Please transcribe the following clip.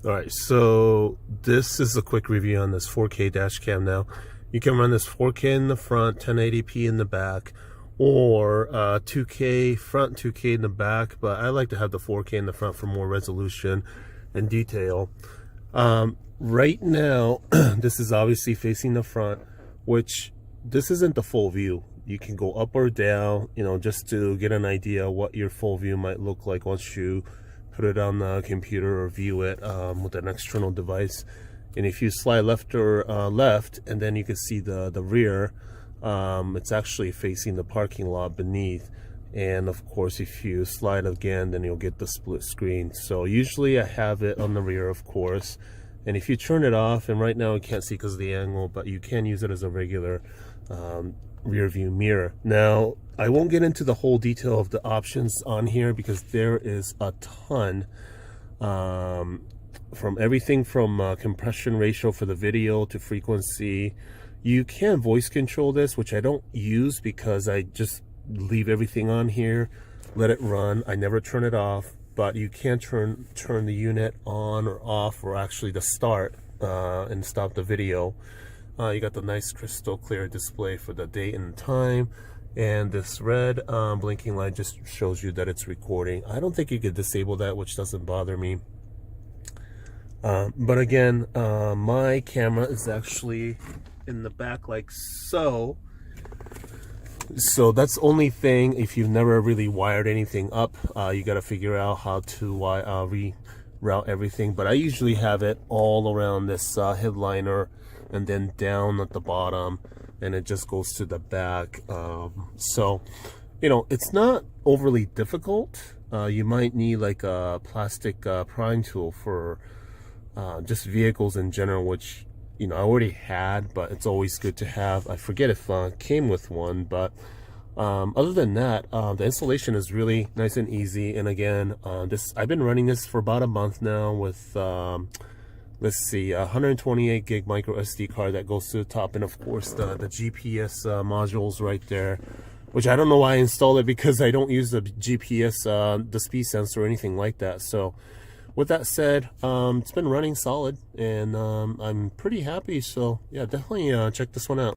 All right, so this is a quick review on this 4K dash cam. Now you can run this 4K in the front, 1080p in the back, or 2K front, 2K in the back, but I like to have the 4K in the front for more resolution and detail. Right now this is obviously facing the front, which this isn't the full view. You can go up or down, you know, just to get an idea what your full view might look like once you put it on the computer or view it with an external device. And if you slide left or left, and then you can see the rear, it's actually facing the parking lot beneath. And of course, if you slide again, then you'll get the split screen. So usually I have it on the rear, of course. And if you turn it off, and right now you can't see because of the angle, but you can use it as a regular rear view mirror. Now, I won't get into the whole detail of the options on here because there is a ton, from everything from compression ratio for the video to frequency. You can voice control this, which I don't use because I just leave everything on here, let it run. I never turn it off, but you can turn the unit on or off, or actually to start and stop the video. You got the nice crystal clear display for the date and time, and this red blinking light just shows you that it's recording. I don't think you could disable that, which doesn't bother me. But again, my camera is actually in the back like so. So that's the only thing. If you've never really wired anything up, you got to figure out how to reroute everything. But I usually have it all around this headliner, and then down at the bottom, and it just goes to the back. So, you know, it's not overly difficult. You might need like a plastic prying tool for just vehicles in general, which, you know, I already had, but it's always good to have. I forget if came with one, but other than that, the installation is really nice and easy. And again, I've been running this for about a month now with let's see, 128 gig micro SD card that goes to the top, and of course the GPS modules right there, which I don't know why I installed it because I don't use the GPS, the speed sensor or anything like that. So with that said, it's been running solid, and I'm pretty happy. So yeah, definitely check this one out.